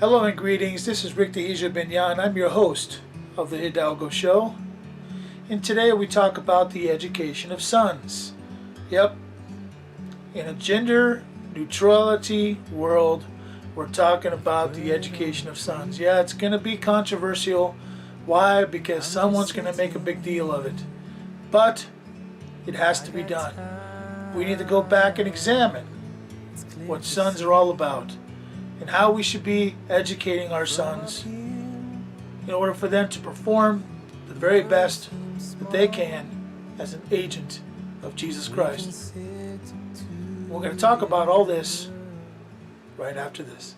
Hello and greetings, this is Rick Deja Benyan. I'm your host of the Hidalgo Show. And today we talk about the education of sons. Yep, in a gender neutrality world, we're talking about the education of sons. Yeah, it's going to be controversial. Why? Because someone's going to make a big deal of it. But it has to be done. We need to go back and examine what sons are all about and how we should be educating our sons in order for them to perform the very best that they can as an agent of Jesus Christ. We're going to talk about all this right after this.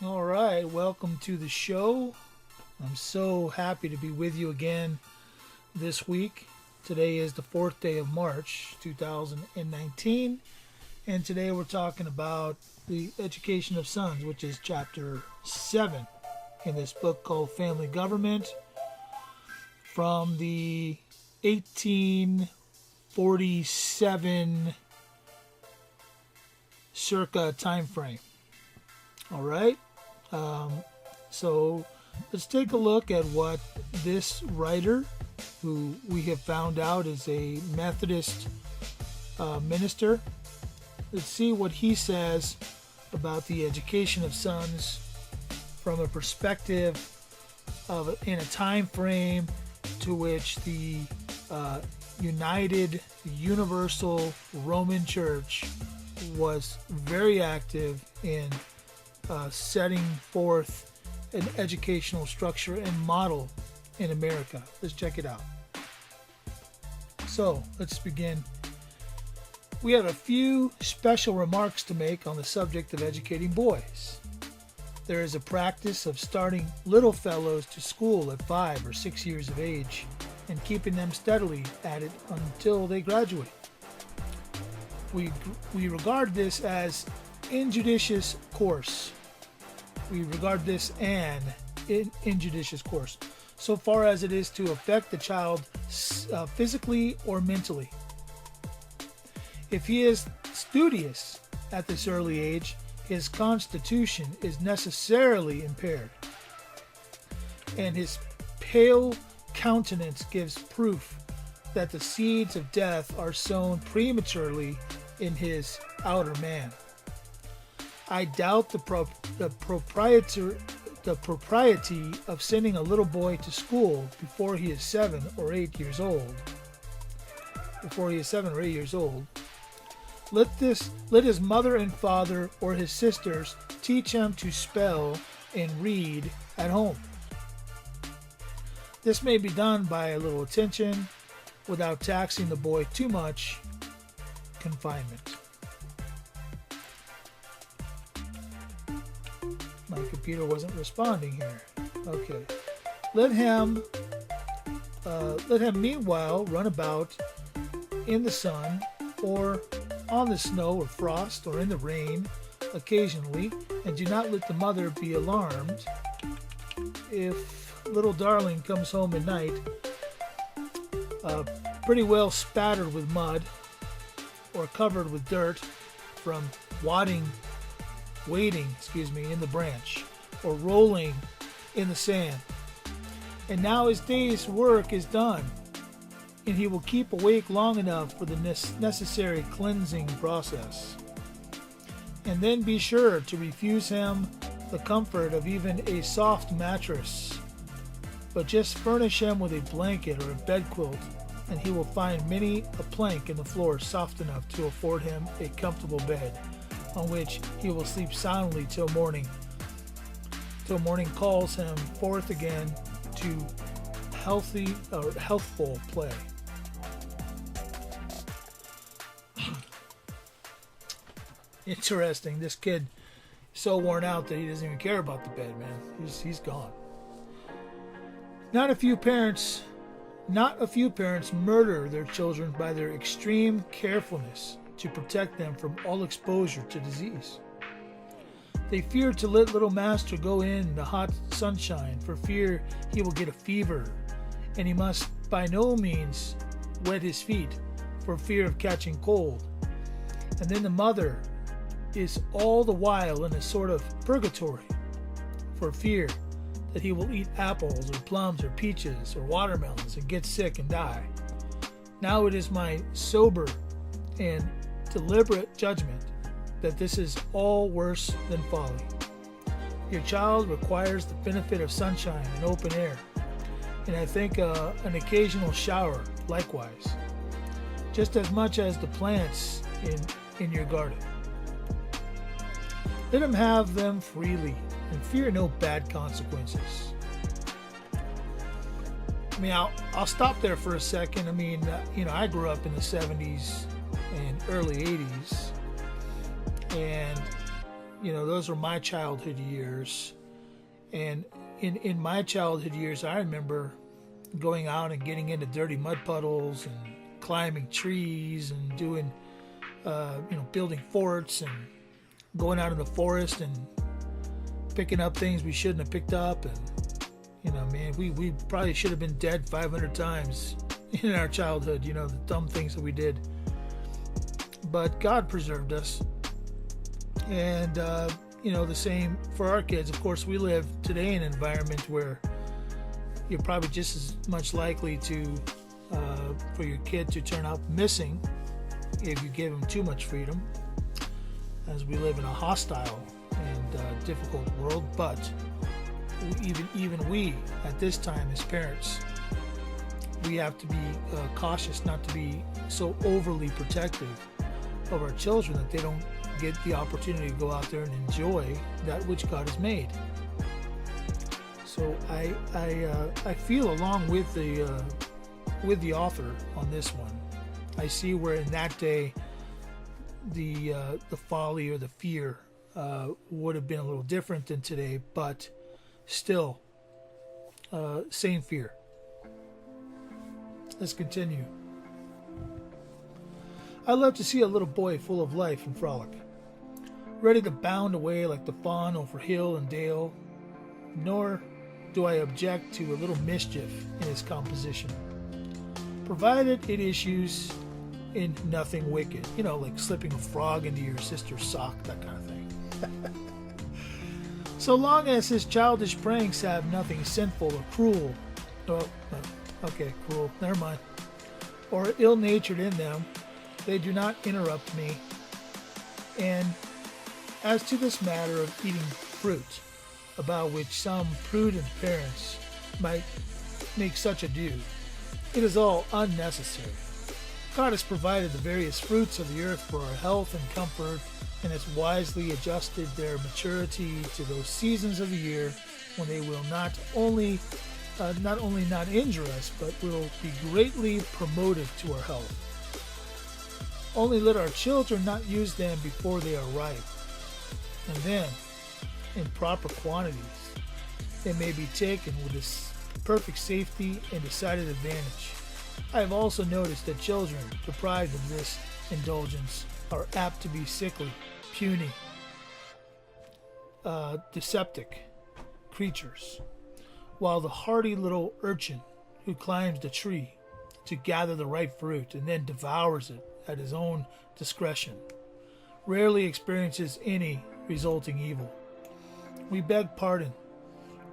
All right, welcome to the show. I'm so happy to be with you again this week. Today is the 4th day of March, 2019, and today we're talking about the education of sons, which is chapter 7 in this book called Family Government from the 1847 circa time frame. All right. So let's take a look at what this writer, who we have found out is a Methodist minister, let's see what he says about the education of sons from a perspective of in a time frame to which the United Universal Roman Church was very active in setting forth an educational structure and model in America. Let's check it out. So let's begin. We have a few special remarks to make on the subject of educating boys. There is a practice of starting little fellows to school at 5 or 6 years of age and keeping them steadily at it until they graduate. We regard this as injudicious course. We regard this an injudicious course, so far as it is to affect the child physically or mentally. If he is studious at this early age, his constitution is necessarily impaired, and his pale countenance gives proof that the seeds of death are sown prematurely in his outer man. I doubt the propriety of sending a little boy to school before he is 7 or 8 years old. Let his mother and father or his sisters teach him to spell and read at home. This may be done by a little attention without taxing the boy too much. Confinement. My computer wasn't responding here. Okay. Let him meanwhile run about in the sun or on the snow or frost or in the rain occasionally, and do not let the mother be alarmed if little darling comes home at night pretty well spattered with mud or covered with dirt from wading in the branch or rolling in the sand. And now his day's work is done, and he will keep awake long enough for the necessary cleansing process. And then be sure to refuse him the comfort of even a soft mattress, but just furnish him with a blanket or a bed quilt, and he will find many a plank in the floor soft enough to afford him a comfortable bed, on which he will sleep soundly till morning calls him forth again to healthful play. Interesting. This kid is so worn out that he doesn't even care about the bed, man. He's gone. Not a few parents murder their children by their extreme carefulness to protect them from all exposure to disease. They fear to let little master go in the hot sunshine for fear he will get a fever, and he must by no means wet his feet for fear of catching cold. And then the mother is all the while in a sort of purgatory for fear that he will eat apples or plums or peaches or watermelons and get sick and die. Now it is my sober and deliberate judgment that this is all worse than folly. Your child requires the benefit of sunshine and open air, and I think an occasional shower likewise, just as much as the plants in your garden. Let him have them freely and fear no bad consequences. I mean, I'll stop there for a second. I mean, I grew up in the 70s and early 80s, and those were my childhood years. And in my childhood years, I remember going out and getting into dirty mud puddles and climbing trees and doing building forts and going out in the forest and picking up things we shouldn't have picked up. And we probably should have been dead 500 times in our childhood, the dumb things that we did. But God preserved us. And the same for our kids. Of course, we live today in an environment where you're probably just as much likely for your kid to turn out missing if you give him too much freedom, as we live in a hostile and difficult world. But even we, at this time as parents, we have to be cautious not to be so overly protective of our children that they don't get the opportunity to go out there and enjoy that which God has made. So I feel along with the author on this one. I see where in that day the folly or the fear would have been a little different than today, but still same fear. Let's continue. I love to see a little boy full of life and frolic. ready to bound away like the fawn over hill and dale, nor do I object to a little mischief in its composition, provided it issues in nothing wicked, like slipping a frog into your sister's sock, that kind of thing. So long as his childish pranks have nothing sinful or cruel, cruel, never mind, or ill-natured in them, they do not interrupt me. And as to this matter of eating fruit, about which some prudent parents might make such ado, it is all unnecessary. God has provided the various fruits of the earth for our health and comfort, and has wisely adjusted their maturity to those seasons of the year when they will not only not injure us, but will be greatly promotive to our health. Only let our children not use them before they are ripe, and then, in proper quantities, they may be taken with this perfect safety and decided advantage. I have also noticed that children deprived of this indulgence are apt to be sickly, puny, dyspeptic creatures, while the hardy little urchin who climbs the tree to gather the ripe fruit and then devours it at his own discretion rarely experiences any resulting evil. We beg pardon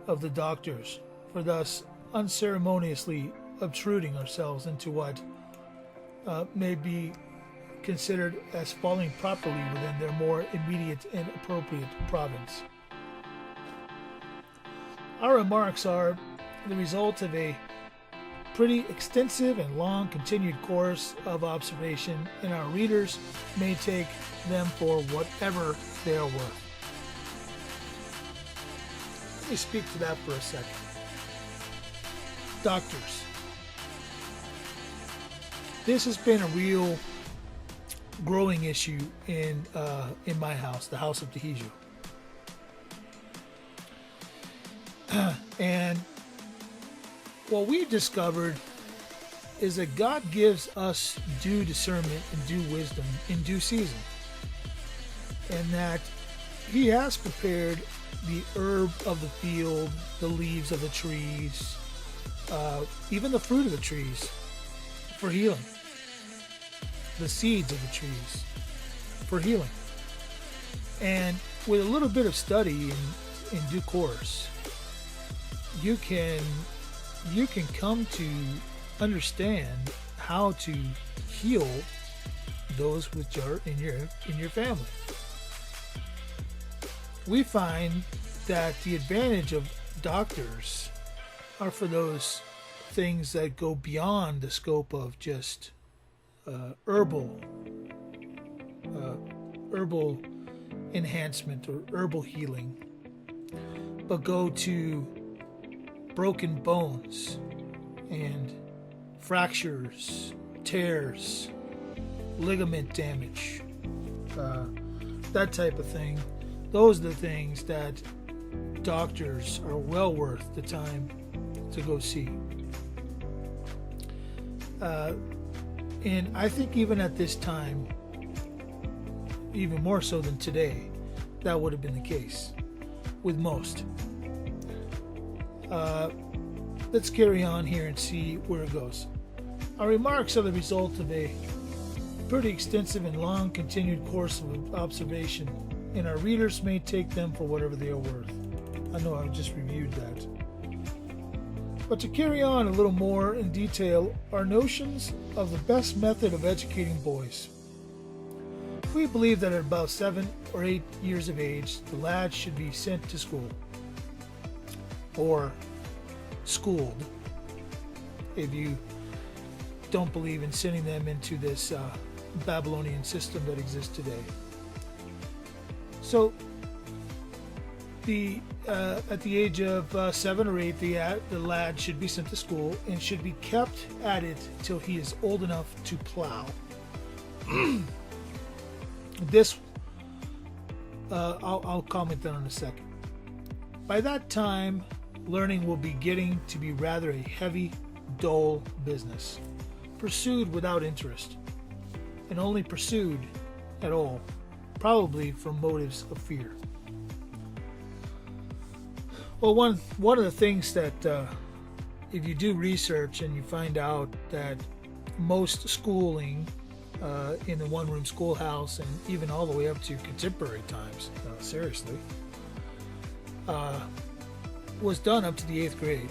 of the doctors for thus unceremoniously obtruding ourselves into what may be considered as falling properly within their more immediate and appropriate province. Our remarks are the result of a pretty extensive and long continued course of observation, and our readers may take them for whatever they are worth. Let me speak to that for a second. Doctors. This has been a real growing issue in my house, the house of Tehiju. And what we've discovered is that God gives us due discernment and due wisdom in due season. And that He has prepared the herb of the field, the leaves of the trees, even the fruit of the trees for healing. The seeds of the trees for healing. And with a little bit of study in due course, you can come to understand how to heal those which are in your family. We find that the advantage of doctors are for those things that go beyond the scope of just herbal enhancement or herbal healing, but go to broken bones and fractures, tears, ligament damage, that type of thing. Those are the things that doctors are well worth the time to go see. And I think even at this time, even more so than today, that would have been the case with most. Let's carry on here and see where it goes. Our remarks are the result of a pretty extensive and long continued course of observation, and our readers may take them for whatever they are worth. I know I've just reviewed that. But to carry on a little more in detail, our notions of the best method of educating boys. We believe that at about 7 or 8 years of age, the lad should be sent to school, or schooled, if you don't believe in sending them into this Babylonian system that exists today. So, at the age of 7 or 8, the lad should be sent to school and should be kept at it till he is old enough to plow. This, I'll comment on in a second. By that time, learning will be getting to be rather a heavy, dull business, pursued without interest, and only pursued at all probably from motives of fear. Well, one of the things that if you do research and you find out that most schooling in the one-room schoolhouse and even all the way up to contemporary times, seriously, was done up to the 8th grade,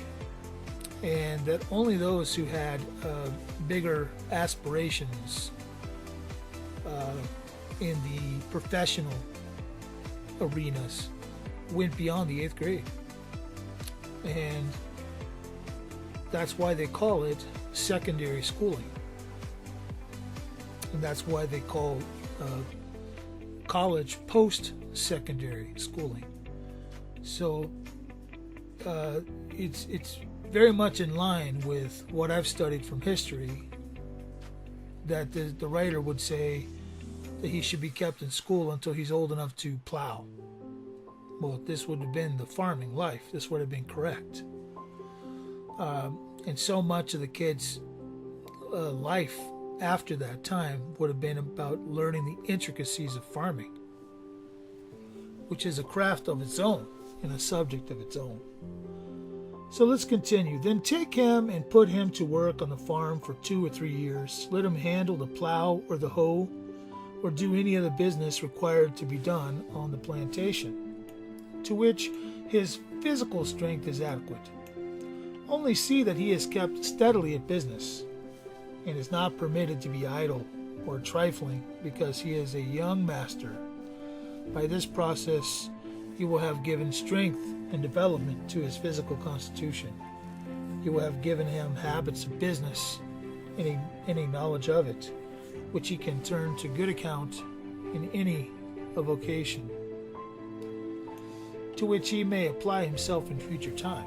and that only those who had bigger aspirations in the professional arenas went beyond the 8th grade. And that's why they call it secondary schooling. And that's why they call college post-secondary schooling. So it's very much in line with what I've studied from history, that the writer would say that he should be kept in school until he's old enough to plow. Well, this would have been the farming life. This would have been correct. And so much of the kids' life after that time would have been about learning the intricacies of farming, which is a craft of its own and a subject of its own. So let's continue. Then take him and put him to work on the farm for 2 or 3 years. Let him handle the plow or the hoe, or do any other business required to be done on the plantation, to which his physical strength is adequate. Only see that he is kept steadily at business, and is not permitted to be idle or trifling, because he is a young master. By this process you will have given strength and development to his physical constitution. You will have given him habits of business and a knowledge of it, which he can turn to good account in any vocation, to which he may apply himself in future time.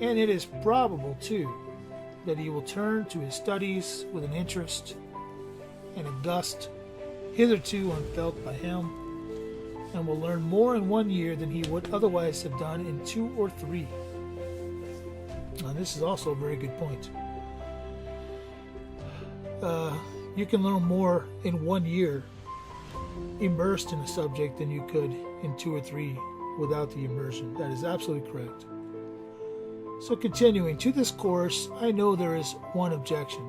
And it is probable, too, that he will turn to his studies with an interest and a gust hitherto unfelt by him, and will learn more in 1 year than he would otherwise have done in 2 or 3. Now, this is also a very good point. You can learn more in 1 year immersed in a subject than you could in 2 or 3 without the immersion. That is absolutely correct. So continuing, to this course, I know there is one objection,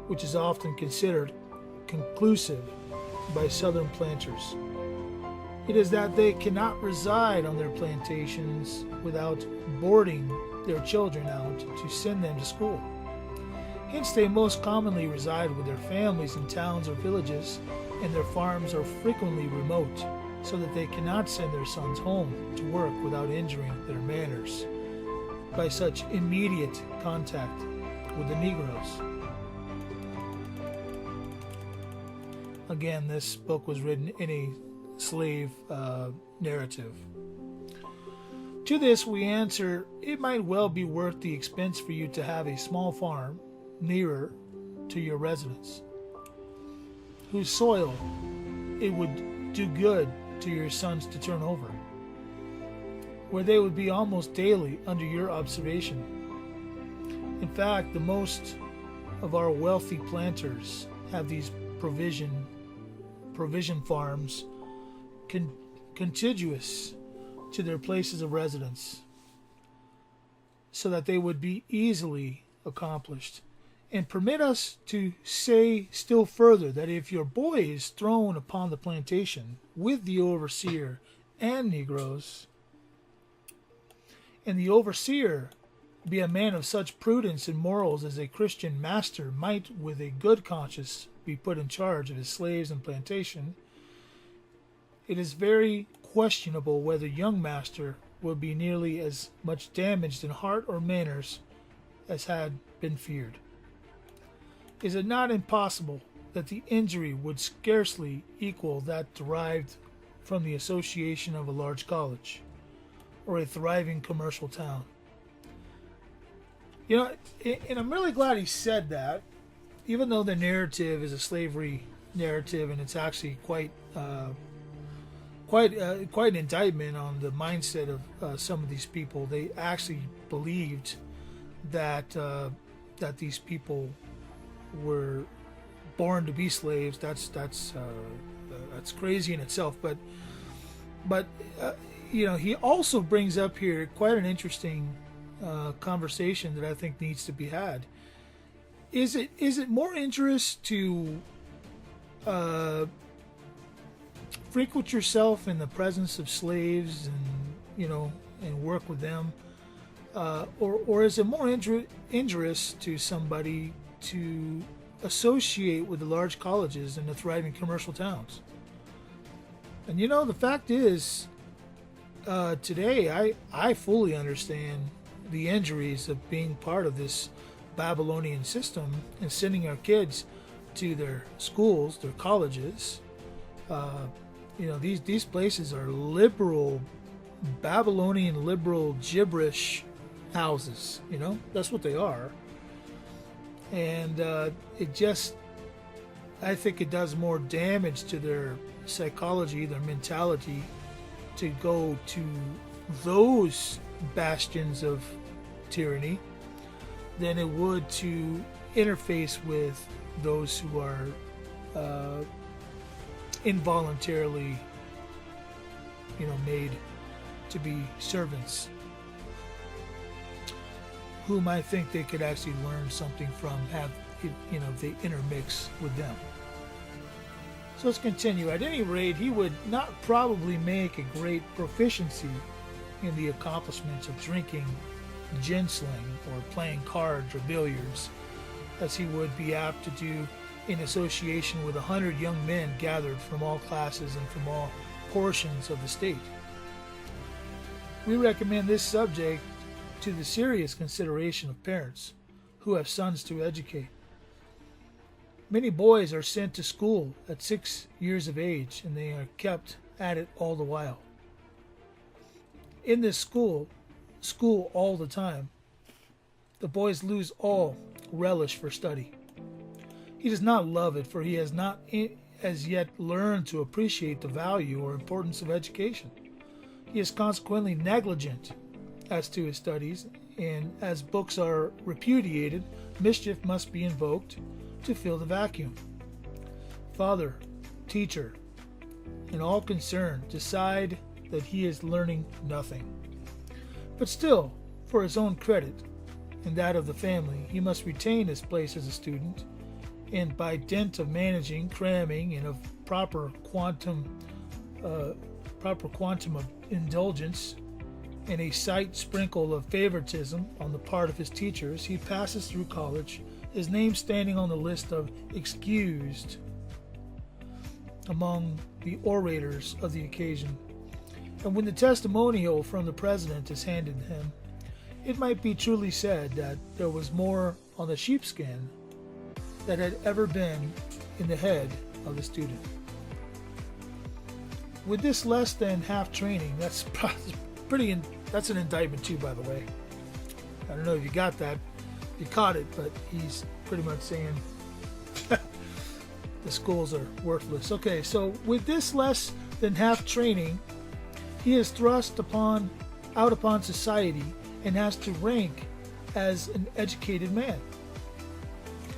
which is often considered conclusive by southern planters. It is that they cannot reside on their plantations without boarding their children out to send them to school. Hence they most commonly reside with their families in towns or villages, and their farms are frequently remote, so that they cannot send their sons home to work without injuring their manners by such immediate contact with the Negroes. Again, this book was written in a slave narrative. To this we answer, it might well be worth the expense for you to have a small farm nearer to your residence, whose soil it would do good to your sons to turn over, where they would be almost daily under your observation. In fact, the most of our wealthy planters have these provision farms contiguous to their places of residence, so that they would be easily accomplished. And permit us to say still further that if your boy is thrown upon the plantation with the overseer and Negroes, and the overseer be a man of such prudence and morals as a Christian master might with a good conscience be put in charge of his slaves and plantation, it is very questionable whether young master will be nearly as much damaged in heart or manners as had been feared. Is it not impossible that the injury would scarcely equal that derived from the association of a large college or a thriving commercial town? You know, and I'm really glad he said that, even though the narrative is a slavery narrative, and it's actually quite an indictment on the mindset of some of these people. They actually believed that that these people were born to be slaves. That's crazy in itself. But he also brings up here quite an interesting conversation that I think needs to be had. Is it more interest to frequent yourself in the presence of slaves and work with them, or is it more injurious to somebody to associate with the large colleges and the thriving commercial towns? And the fact is, today I fully understand the injuries of being part of this Babylonian system and sending our kids to their schools, their colleges. These places are liberal, Babylonian liberal gibberish houses. That's what they are. And I think it does more damage to their psychology, their mentality, to go to those bastions of tyranny than it would to interface with those who are involuntarily, made to be servants, whom I think they could actually learn something from, if they intermix with them. So let's continue. At any rate, he would not probably make a great proficiency in the accomplishments of drinking, gin-sling, or playing cards or billiards, as he would be apt to do in association with 100 young men gathered from all classes and from all portions of the state. We recommend this subject to the serious consideration of parents who have sons to educate. Many boys are sent to school at 6 years of age, and they are kept at it all the while. In this school all the time, the boys lose all relish for study. He does not love it, for he has not as yet learned to appreciate the value or importance of education. He is consequently negligent as to his studies, and as books are repudiated, mischief must be invoked to fill the vacuum. Father, teacher, and all concerned decide that he is learning nothing. But still, for his own credit and that of the family, he must retain his place as a student, and by dint of managing, cramming, and of proper quantum of indulgence, and a slight sprinkle of favoritism on the part of his teachers, he passes through college, his name standing on the list of excused among the orators of the occasion. And when the testimonial from the president is handed him, it might be truly said that there was more on the sheepskin that had ever been in the head of the student. With this less than half training, that's an indictment too, by the way. I don't know if you got that, you caught it, but he's pretty much saying the schools are worthless. Okay, so with this less than half training, he is thrust out upon society and has to rank as an educated man.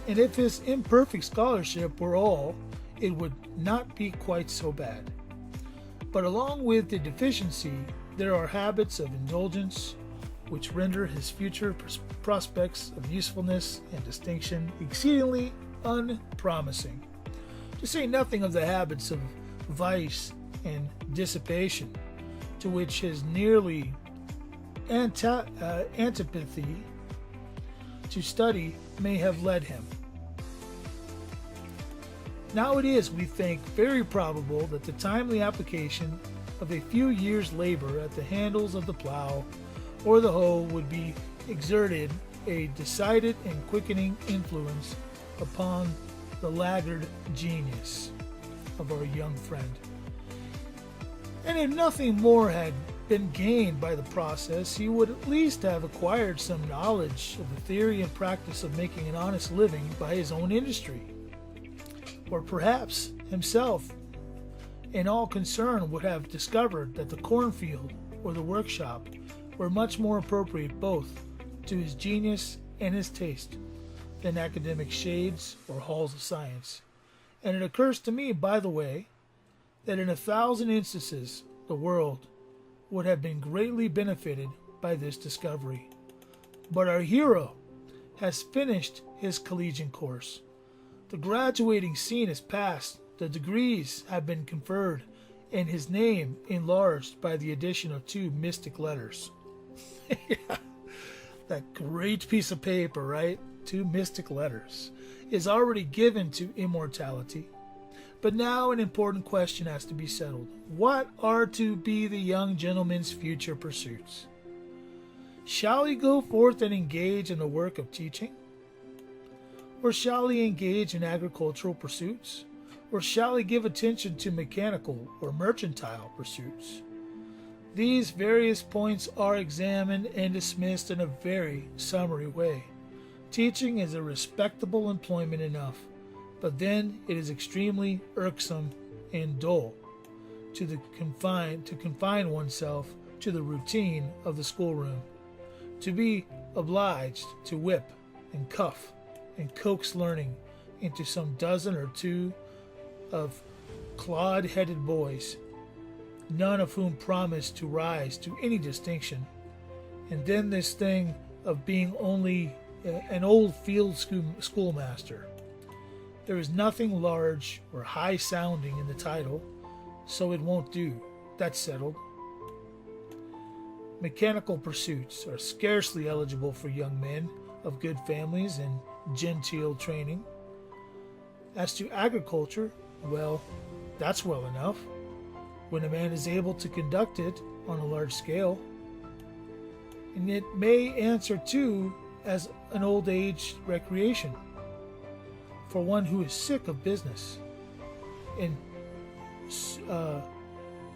And if his imperfect scholarship were all, it would not be quite so bad. But along with the deficiency, there are habits of indulgence which render his future prospects of usefulness and distinction exceedingly unpromising, to say nothing of the habits of vice and dissipation, to which his nearly antipathy to study may have led him. Now it is, we think, very probable that the timely application of a few years' labor at the handles of the plow or the hoe would be exerted a decided and quickening influence upon the laggard genius of our young friend. And if nothing more had been gained by the process, he would at least have acquired some knowledge of the theory and practice of making an honest living by his own industry. Or perhaps himself and all concerned would have discovered that the cornfield or the workshop were much more appropriate both to his genius and his taste than academic shades or halls of science, And it occurs to me, by the way, that in 1,000 instances, the world would have been greatly benefited by this discovery. But our hero has finished his collegiate course. The graduating scene is past, the degrees have been conferred, and his name enlarged by the addition of 2 mystic letters. Yeah, that great piece of paper, right? 2 mystic letters is already given to immortality. But now an important question has to be settled. What are to be the young gentleman's future pursuits? Shall he go forth and engage in the work of teaching? Or shall he engage in agricultural pursuits? Or shall he give attention to mechanical or mercantile pursuits? These various points are examined and dismissed in a very summary way. Teaching is a respectable employment enough, but then it is extremely irksome and dull to confine oneself to the routine of the schoolroom, to be obliged to whip and cuff and coax learning into some dozen or 2 of clod-headed boys, none of whom promise to rise to any distinction, and then this thing of being only an old field schoolmaster. There is nothing large or high-sounding in the title, so it won't do. That's settled. Mechanical pursuits are scarcely eligible for young men of good families and genteel training. As to agriculture, well, that's well enough, when a man is able to conduct it on a large scale. And it may answer too as an old age recreation for one who is sick of business and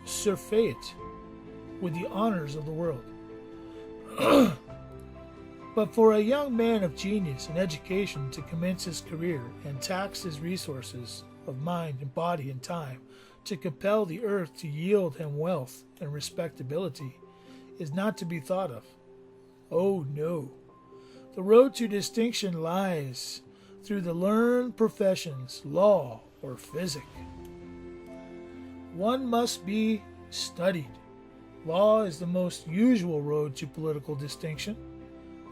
surfeit with the honors of the world. But for a young man of genius and education to commence his career and tax his resources of mind and body and time to compel the earth to yield him wealth and respectability is not to be thought of. Oh no. The road to distinction lies through the learned professions, law or physic. One must be studied. Law is the most usual road to political distinction,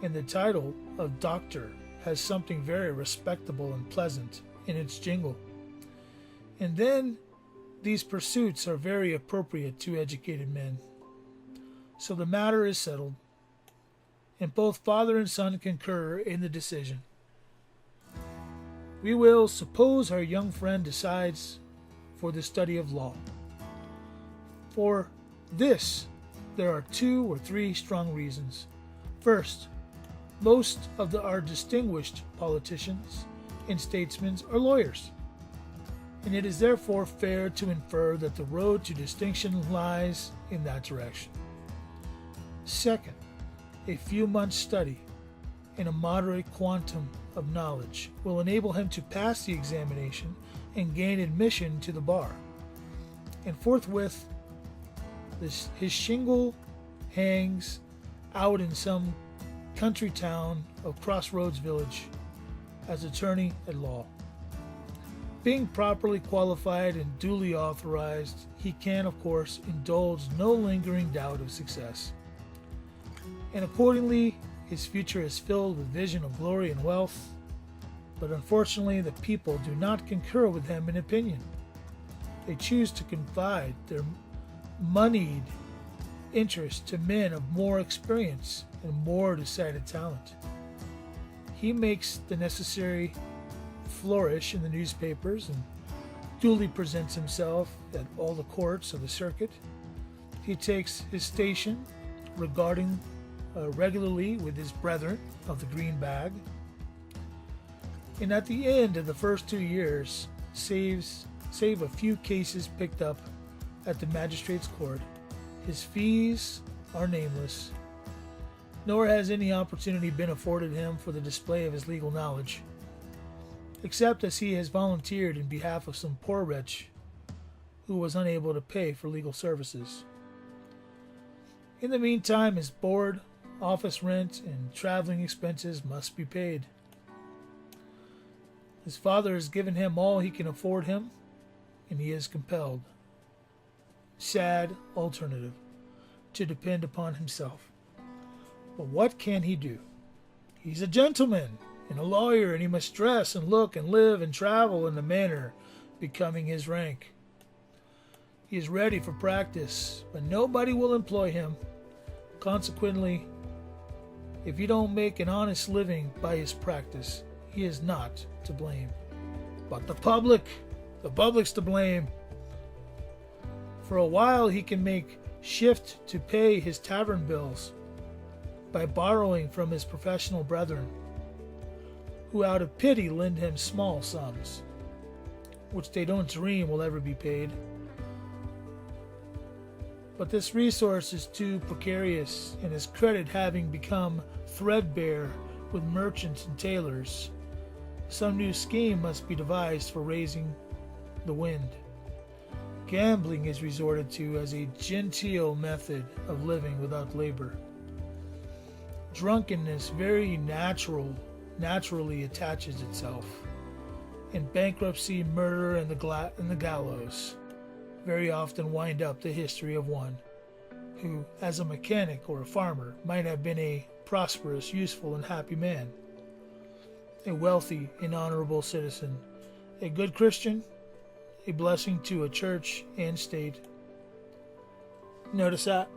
and the title of doctor has something very respectable and pleasant in its jingle. And then these pursuits are very appropriate to educated men. So the matter is settled, and both father and son concur in the decision. We will suppose our young friend decides for the study of law. For this, there are 2 or 3 strong reasons. First, most of our distinguished politicians and statesmen are lawyers, and it is therefore fair to infer that the road to distinction lies in that direction. Second, a few months' study and a moderate quantum of knowledge will enable him to pass the examination and gain admission to the bar. And forthwith, his shingle hangs out in some country town of Crossroads Village as attorney at law. Being properly qualified and duly authorized, he can, of course, indulge no lingering doubt of success. And accordingly, his future is filled with vision of glory and wealth, but unfortunately the people do not concur with him in opinion. They choose to confide their moneyed interest to men of more experience and more decided talent. He makes the necessary flourish in the newspapers and duly presents himself at all the courts of the circuit. He takes his station regarding regularly with his brethren of the green bag, and at the end of the first 2 years, save a few cases picked up at the magistrate's court, his fees are nameless, nor has any opportunity been afforded him for the display of his legal knowledge, except as he has volunteered in behalf of some poor wretch who was unable to pay for legal services. In the meantime, his board, office rent, and traveling expenses must be paid. His father has given him all he can afford him, and he is compelled, sad alternative, to depend upon himself. But what can he do? He's a gentleman and a lawyer, and he must dress and look and live and travel in the manner becoming his rank. He is ready for practice, but nobody will employ him. Consequently, if you don't make an honest living by his practice, he is not to blame. But the public's to blame. For a while he can make shift to pay his tavern bills by borrowing from his professional brethren, who out of pity lend him small sums, which they don't dream will ever be paid. But this resource is too precarious, and his credit having become threadbare with merchants and tailors, some new scheme must be devised for raising the wind. Gambling is resorted to as a genteel method of living without labor. Drunkenness very naturally attaches itself. In bankruptcy, murder, and the gallows very often wind up the history of one who, as a mechanic or a farmer, might have been a prosperous, useful, and happy man, a wealthy and honorable citizen, a good Christian, a blessing to a church and state. Notice that?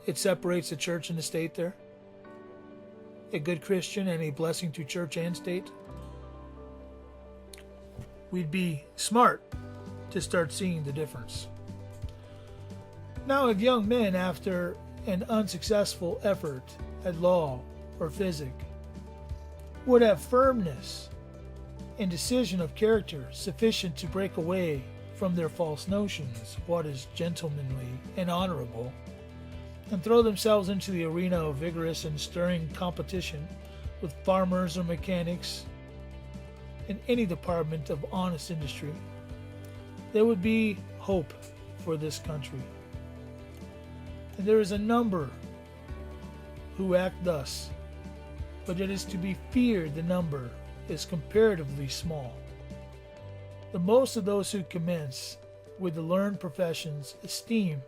It separates the church and the state there. A good Christian and a blessing to church and state. We'd be smart to start seeing the difference. Now, if young men, after an unsuccessful effort at law or physic, would have firmness and decision of character sufficient to break away from their false notions what is gentlemanly and honorable, and throw themselves into the arena of vigorous and stirring competition with farmers or mechanics in any department of honest industry, there would be hope for this country. And there is a number who act thus, but it is to be feared the number is comparatively small. The most of those who commence with the learned professions esteem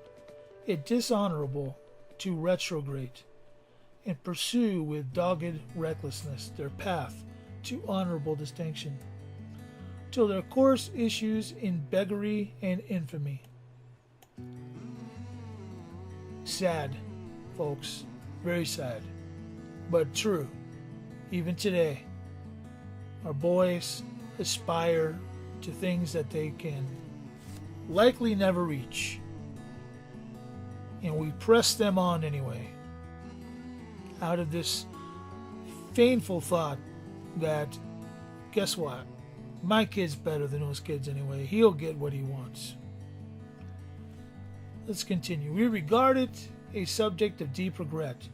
it dishonorable to retrograde and pursue with dogged recklessness their path to honorable distinction, till their course issues in beggary and infamy. Sad, folks, very sad, but true. Even today, our boys aspire to things that they can likely never reach, and we press them on anyway, out of this painful thought that, guess what? My kid's better than those kids anyway. He'll get what he wants. Let's continue. We regard it a subject of deep regret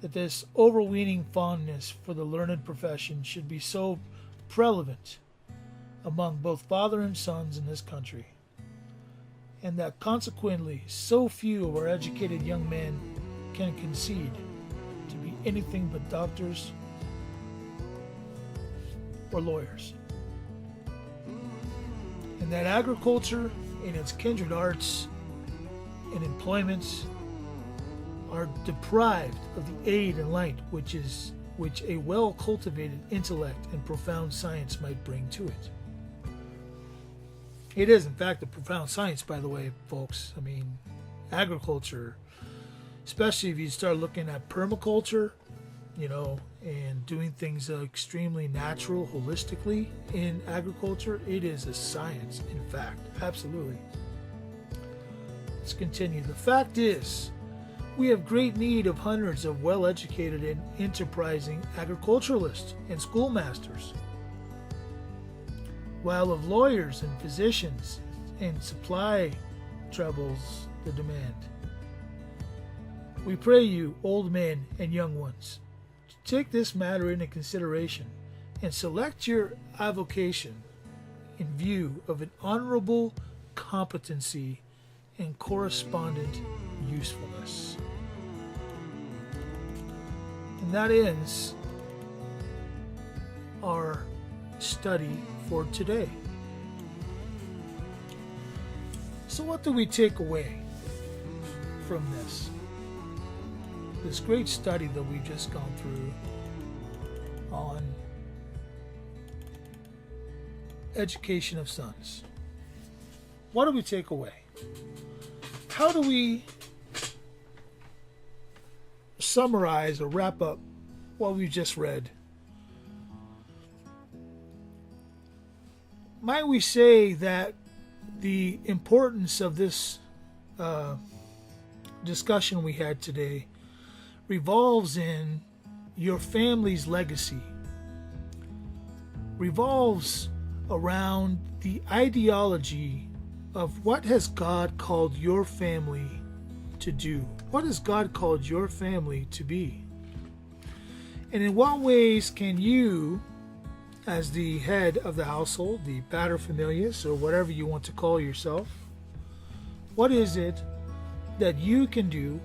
that this overweening fondness for the learned profession should be so prevalent among both father and sons in this country, and that consequently so few of our educated young men can concede to be anything but doctors or lawyers, and that agriculture and its kindred arts and employments are deprived of the aid and light which a well-cultivated intellect and profound science might bring to it. It is, in fact, a profound science, by the way, folks. I mean, agriculture, especially if you start looking at permaculture, and doing things extremely natural, holistically in agriculture, it is a science, in fact. Absolutely. Let's continue. The fact is, we have great need of hundreds of well-educated and enterprising agriculturalists and schoolmasters, while of lawyers and physicians, and supply trebles the demand. We pray you, old men and young ones, to take this matter into consideration and select your avocation in view of an honorable competency and correspondent usefulness. And that ends our study for today. So what do we take away from this great study that we've just gone through on education of sons? What do we take away? How do we summarize or wrap up what we've just read? Might we say that the importance of this discussion we had today revolves in your family's legacy, revolves around the ideology of what has God called your family to do? What has God called your family to be? And in what ways can you, as the head of the household, the paterfamilias, or whatever you want to call yourself, what is it that you can do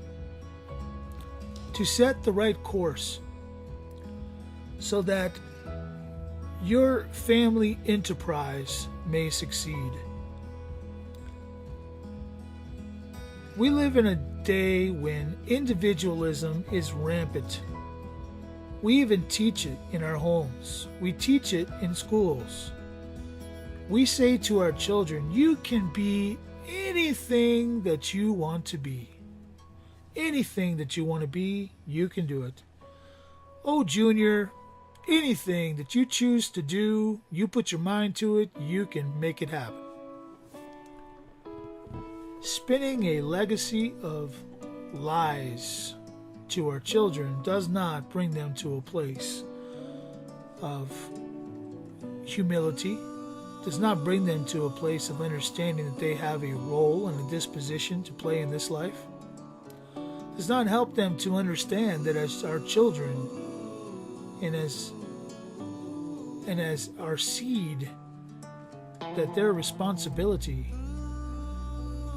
to set the right course so that your family enterprise may succeed? We live in a day when individualism is rampant. We even teach it in our homes. We teach it in schools. We say to our children, you can be anything that you want to be. Anything that you want to be, you can do it. Oh, Junior, anything that you choose to do, you put your mind to it, you can make it happen. Spinning a legacy of lies to our children does not bring them to a place of humility, does not bring them to a place of understanding that they have a role and a disposition to play in this life, does not help them to understand that as our children and as our seed, that their responsibility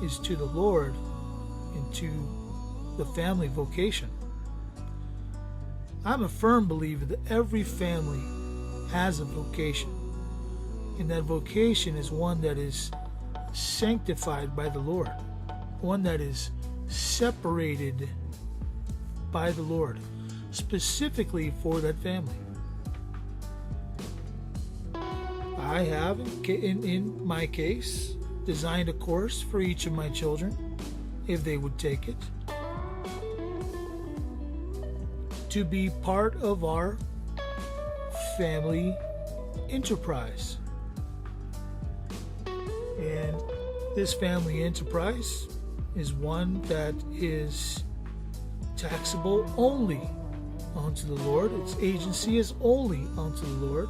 is to the Lord and to the family vocation. I'm a firm believer that every family has a vocation, and that vocation is one that is sanctified by the Lord, one that is separated by the Lord, specifically for that family. I have, in my case, designed a course for each of my children, if they would take it, to be part of our family enterprise. And this family enterprise is one that is taxable only unto the Lord. Its agency is only unto the Lord.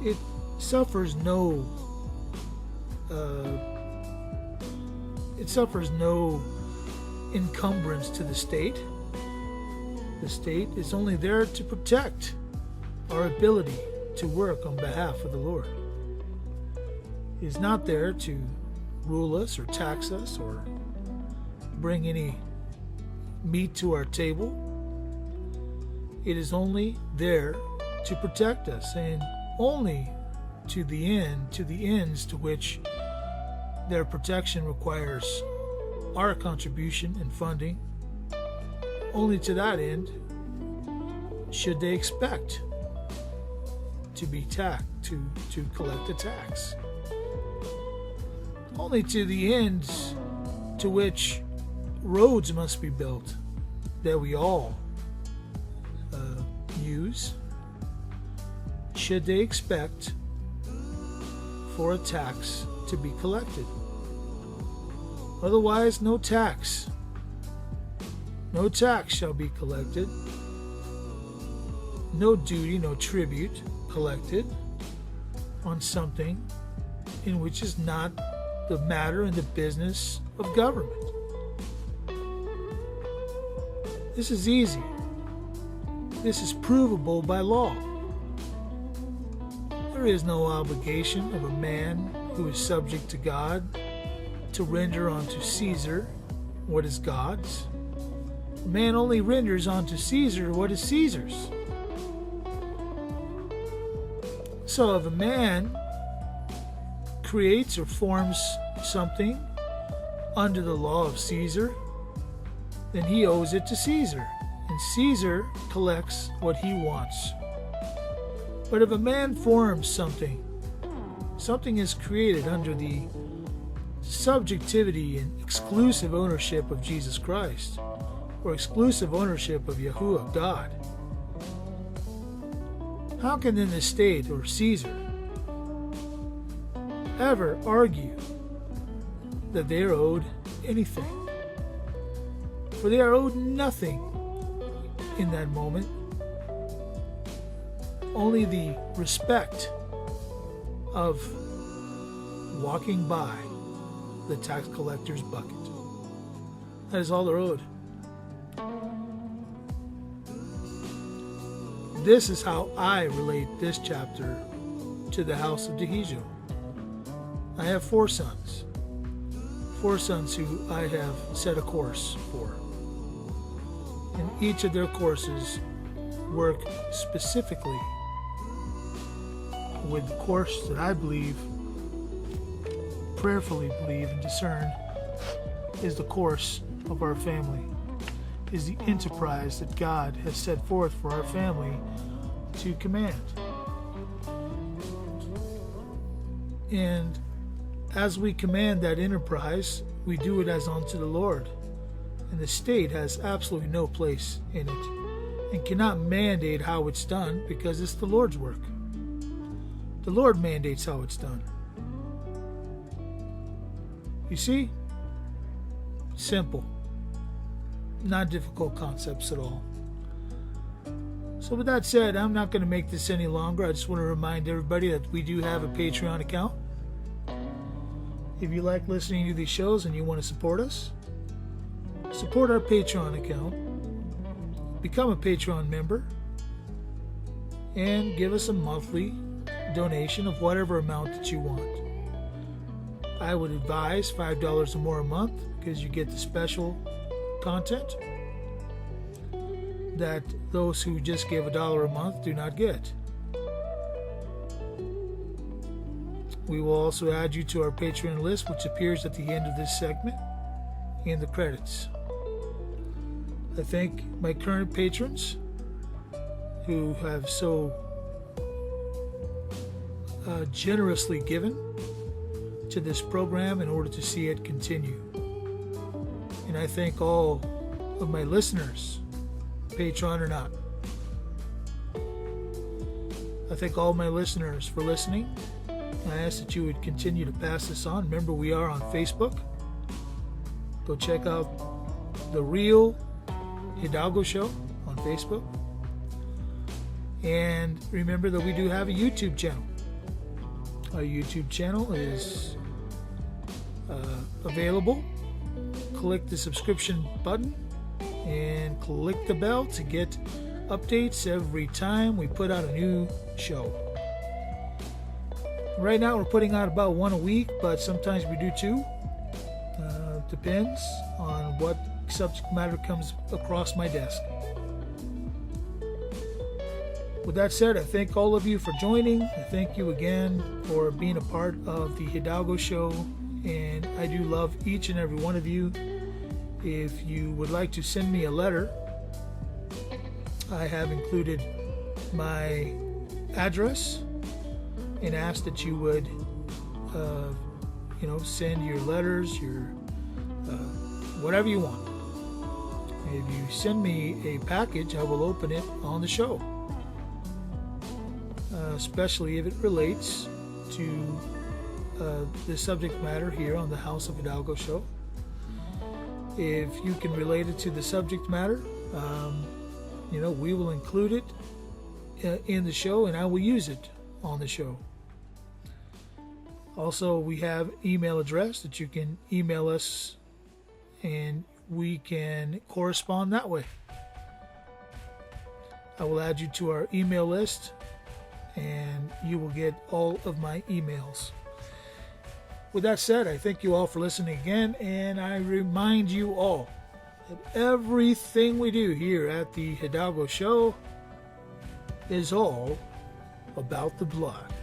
It suffers no encumbrance to the state. The state is only there to protect our ability to work on behalf of the Lord. It is not there to rule us or tax us or bring any meat to our table. It is only there to protect us, and only to the ends to which their protection requires our contribution and funding. Only to that end should they expect to be to collect a tax. Only to the ends to which roads must be built that we all use, should they expect for a tax to be collected. Otherwise, no tax shall be collected, no duty, no tribute collected on something in which is not the matter and the business of government. This is easy. This is provable by law. There is no obligation of a man who is subject to God to render unto Caesar what is God's. A man only renders unto Caesar what is Caesar's. So if a man creates or forms something under the law of Caesar, then he owes it to Caesar, and Caesar collects what he wants. But if a man forms something is created under the subjectivity and exclusive ownership of Jesus Christ, or exclusive ownership of Yahuwah, God, how can then the state or Caesar ever argue that they are owed anything? For they are owed nothing in that moment, only the respect of walking by the tax collector's bucket. That is all they're owed. This is how I relate this chapter to the house of Dehijo. I have 4 sons. 4 sons who I have set a course for. And each of their courses work specifically with the course that I believe, prayerfully believe and discern is the course of our family, is the enterprise that God has set forth for our family to command. And as we command that enterprise, we do it as unto the Lord. And the state has absolutely no place in it and cannot mandate how it's done, because it's the Lord's work. The Lord mandates how it's done. You see? Simple. Not difficult concepts at all. So with that said, I'm not going to make this any longer. I just want to remind everybody that we do have a Patreon account. If you like listening to these shows and you want to support us, support our Patreon account, become a Patreon member, and give us a monthly donation of whatever amount that you want. I would advise $5 or more a month, because you get the special content that those who just give $1 a month do not get. We will also add you to our Patreon list, which appears at the end of this segment in the credits. I thank my current patrons who have so generously given to this program in order to see it continue. And I thank all of my listeners, Patreon or not. I thank all my listeners for listening. I ask that you would continue to pass this on. Remember, we are on Facebook. Go check out The Real Hidalgo Show on Facebook. And remember that we do have a YouTube channel. Our YouTube channel is available. Click the subscription button and click the bell to get updates every time we put out a new show. Right now we're putting out about 1 a week, but sometimes we do 2. Depends on what subject matter comes across my desk. With that said, I thank all of you for joining. I thank you again for being a part of the Hidalgo Show, and I do love each and every one of you. If you would like to send me a letter, I have included my address and ask that you would send your letters, your whatever you want. If you send me a package, I will open it on the show, especially if it relates to the subject matter here on the House of Hidalgo Show. If you can relate it to the subject matter, we will include it in the show, and I will use it on the show. Also, we have email address that you can email us, and we can correspond that way. I will add you to our email list, and you will get all of my emails. With that said, I thank you all for listening again, and I remind you all that everything we do here at the Hidalgo Show is all about the blood.